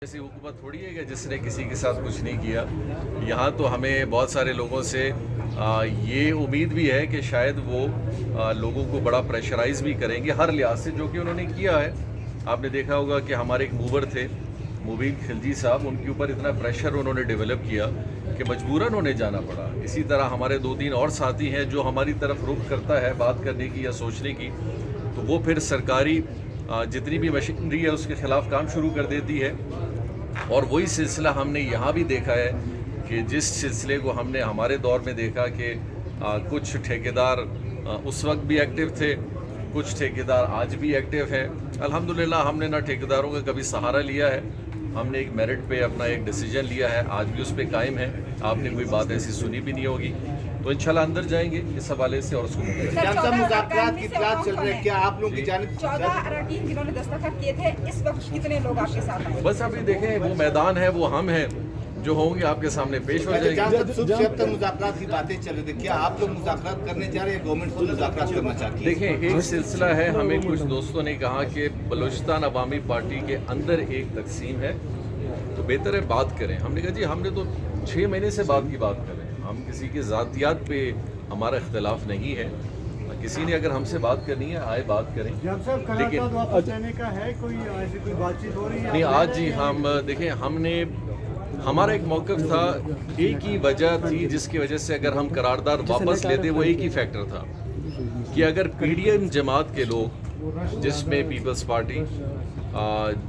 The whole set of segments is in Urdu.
ایسی حکومت تھوڑی ہے کہ جس نے کسی کے ساتھ کچھ نہیں کیا. یہاں تو ہمیں بہت سارے لوگوں سے یہ امید بھی ہے کہ شاید وہ لوگوں کو بڑا پریشرائز بھی کریں گے ہر لحاظ سے، جو کہ انہوں نے کیا ہے. آپ نے دیکھا ہوگا کہ ہمارے ایک موور تھے مبین خلجی صاحب، ان کے اوپر اتنا پریشر انہوں نے ڈیولپ کیا کہ مجبوراً انہیں جانا پڑا. اسی طرح ہمارے 2-3 اور ساتھی ہیں جو ہماری طرف رخ کرتا ہے بات کرنے کی یا سوچنے کی، تو وہ پھر سرکاری جتنی بھی مشینری ہے اس کے خلاف کام شروع کر دیتی ہے. اور وہی سلسلہ ہم نے یہاں بھی دیکھا ہے کہ جس سلسلے کو ہم نے ہمارے دور میں دیکھا کہ کچھ ٹھیکیدار اس وقت بھی ایکٹیو تھے، کچھ ٹھیکیدار آج بھی ایکٹیو ہیں. الحمدللہ ہم نے نہ ٹھیکیداروں کا کبھی سہارا لیا ہے، ہم نے ایک میرٹ پہ اپنا ایک ڈیسیجن لیا ہے، آج بھی اس پہ قائم ہے. آپ نے کوئی بات ایسی سنی بھی نہیں ہوگی. تو انشاءاللہ اندر جائیں گے اس حوالے سے اور اس کو مذاکرات کی اطلاعات چل رہے ہیں، کیا آپ لوگوں کی جانب 14 اراکین جنہوں نے دستخط کیے تھے، اس وقت کتنے لوگ آپ کے ساتھ آئے؟ بس ابھی دیکھیں وہ میدان ہے، وہ ہم ہیں، جو ہوں گے آپ کے سامنے پیش ہو جائیں گے. صبح سے اب تک مذاکرات کی باتیں چل رہی تھیں، کیا آپ لوگ مذاکرات کرنے جا رہے ہیں؟ گورنمنٹ کو مذاکرات کرنا چاہتی ہے؟ دیکھیں ایک سلسلہ ہے، ہمیں کچھ دوستوں نے کہا کہ بلوچستان عوامی پارٹی کے اندر ایک تقسیم ہے تو بہتر ہے بات کریں. ہم نے کہا جی ہم نے تو 6 مہینے سے بات کی بات کریں، ہم کسی کے ذاتیات پہ ہمارا اختلاف نہیں ہے. کسی نے اگر ہم سے بات کرنی ہے آئے بات کریں، لیکن نہیں آج جی ہم دیکھیں ہم نے ہمارا ایک موقف تھا، ایک ہی وجہ تھی جس کی وجہ سے اگر ہم قرارداد واپس لیتے، وہ ایک ہی فیکٹر تھا کہ اگر پی ڈی ایم جماعت کے لوگ جس میں Peoples Party,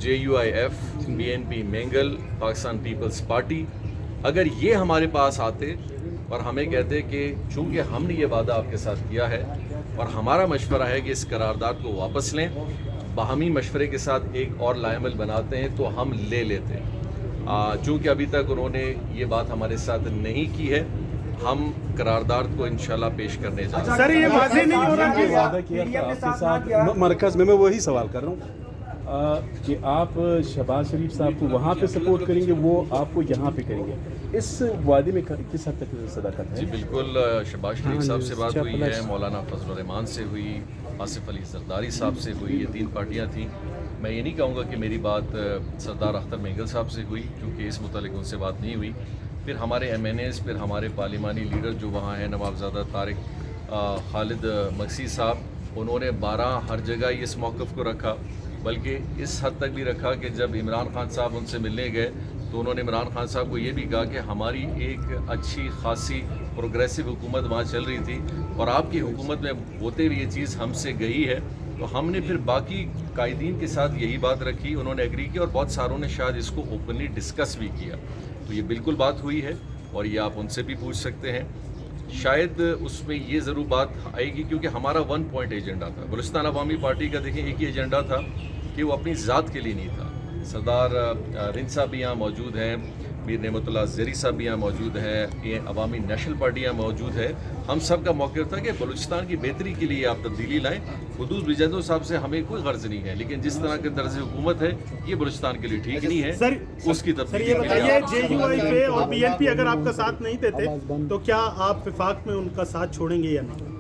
JUIF، BNP Mengal, Pakistan Peoples Party, اگر یہ ہمارے پاس آتے اور ہمیں کہتے کہ چونکہ ہم نے یہ وعدہ آپ کے ساتھ کیا ہے اور ہمارا مشورہ ہے کہ اس قرارداد کو واپس لیں، باہمی مشورے کے ساتھ ایک اور لائحہ بناتے ہیں، تو ہم لے لیتے. چونکہ ابھی تک انہوں نے یہ بات ہمارے ساتھ نہیں کی ہے، ہم قرارداد کو انشاءاللہ پیش کرنے جا رہے ہیں. سر یہ واضح نہیں ہو رہا کہ وعدہ کیا تھا آپ کے ساتھ مرکز میں وہی سوال کر رہا ہوں کہ آپ شہباز شریف صاحب کو وہاں پہ سپورٹ کریں گے، وہ آپ کو یہاں پہ کریں گے، اس وعدے میں کس حد تک صداقت ہے؟ جی بالکل، شہباز شریف صاحب سے بات ہوئی ہے، مولانا فضل الرحمان سے ہوئی، آصف علی زرداری صاحب سے ہوئی، یہ 3 پارٹیاں تھیں. میں یہ نہیں کہوں گا کہ میری بات سردار اختر مینگل صاحب سے ہوئی، کیونکہ اس متعلق ان سے بات نہیں ہوئی. پھر ہمارے MNAs، پھر ہمارے پارلیمانی لیڈر جو وہاں ہیں، نوابزادہ طارق خالد مکسی صاحب، انہوں نے 12 ہر جگہ اس موقف کو رکھا، بلکہ اس حد تک بھی رکھا کہ جب عمران خان صاحب ان سے ملنے گئے تو انہوں نے عمران خان صاحب کو یہ بھی کہا کہ ہماری ایک اچھی خاصی پروگریسو حکومت وہاں چل رہی تھی اور آپ کی حکومت میں ہوتے ہوئے یہ چیز ہم سے گئی ہے. تو ہم نے پھر باقی قائدین کے ساتھ یہی بات رکھی، انہوں نے ایگری کیا اور بہت ساروں نے شاید اس کو اوپنلی ڈسکس بھی کیا. تو یہ بالکل بات ہوئی ہے اور یہ آپ ان سے بھی پوچھ سکتے ہیں. شاید اس میں یہ ضرور بات آئے گی کیونکہ ہمارا 1 پوائنٹ ایجنڈا تھا. بلوچستان عوامی پارٹی کا دیکھیں ایک ہی ایجنڈا تھا کہ وہ اپنی ذات کے لیے نہیں تھا. سردار رند صاحب بھی یہاں موجود ہیں، میر نعمت اللہ زیری صاحب بھی یہاں موجود ہیں، یہ عوامی نیشنل پارٹی یہاں موجود ہے. ہم سب کا موقف تھا کہ بلوچستان کی بہتری کے لیے آپ تبدیلی لائیں. قدوس بجندو صاحب سے ہمیں کوئی غرض نہیں ہے، لیکن جس طرح کے طرز حکومت ہے یہ بلوچستان کے لیے ٹھیک نہیں ہے، اس کی تبدیلی. یہ بتائیے JUIF اور BNP اگر آپ کا ساتھ نہیں دیتے تو کیا آپ وفاق میں ان کا ساتھ چھوڑیں گے یا نہیں؟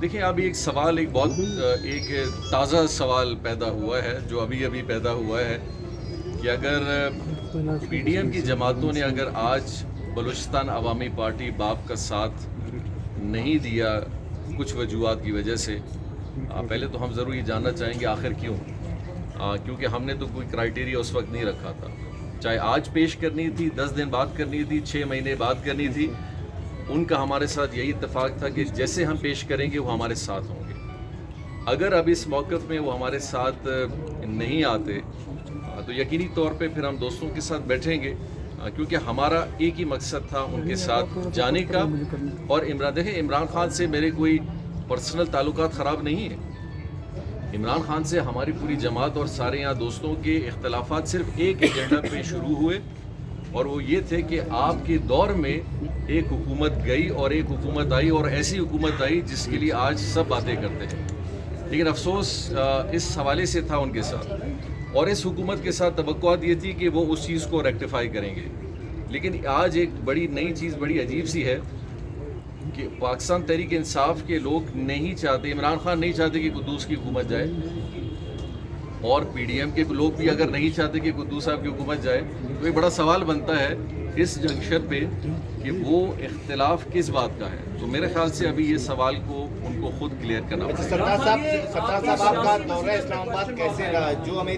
دیکھیں ابھی ایک سوال ایک تازہ سوال پیدا ہوا ہے جو ابھی پیدا ہوا ہے کہ اگر PDM کی جماعتوں نے اگر آج بلوچستان عوامی پارٹی باپ کا ساتھ نہیں دیا کچھ وجوہات کی وجہ سے، پہلے تو ہم ضرور یہ جاننا چاہیں گے آخر کیوں، کیونکہ ہم نے تو کوئی کرائیٹیریا اس وقت نہیں رکھا تھا. چاہے آج پیش کرنی تھی، 10 دن بعد کرنی تھی، 6 مہینے بعد کرنی تھی، ان کا ہمارے ساتھ یہی اتفاق تھا کہ جیسے ہم پیش کریں گے وہ ہمارے ساتھ ہوں گے. اگر اب اس موقف میں وہ ہمارے ساتھ نہیں آتے تو یقینی طور پہ پھر ہم دوستوں کے ساتھ بیٹھیں گے، کیونکہ ہمارا ایک ہی مقصد تھا ان کے ساتھ جانے کا. اور دیکھیں عمران خان سے میرے کوئی پرسنل تعلقات خراب نہیں ہیں. عمران خان سے ہماری پوری جماعت اور سارے یہاں دوستوں کے اختلافات صرف ایک ایجنڈا پہ شروع ہوئے اور وہ یہ تھے کہ آپ کے دور میں ایک حکومت گئی اور ایک حکومت آئی اور ایسی حکومت آئی جس کے لیے آج سب باتیں کرتے ہیں. لیکن افسوس اس حوالے سے تھا ان کے ساتھ، اور اس حکومت کے ساتھ توقعات یہ تھی کہ وہ اس چیز کو ریکٹیفائی کریں گے. لیکن آج ایک بڑی نئی چیز بڑی عجیب سی ہے کہ پاکستان تحریک انصاف کے لوگ نہیں چاہتے، عمران خان نہیں چاہتے کہ قدوس کی حکومت جائے، اور پی ڈی ایم کے لوگ بھی اگر نہیں چاہتے کہ قدوس صاحب کی حکومت جائے تو ایک بڑا سوال بنتا ہے اس جنکشن پہ کہ وہ اختلاف کس بات کا ہے. تو میرے خیال سے ابھی یہ سوال کو ان کو خود کلیئر کرنا پڑے گا. سردار صاحب آپ کا دورہ اسلام آباد کیسے رہا؟ جو ہمیں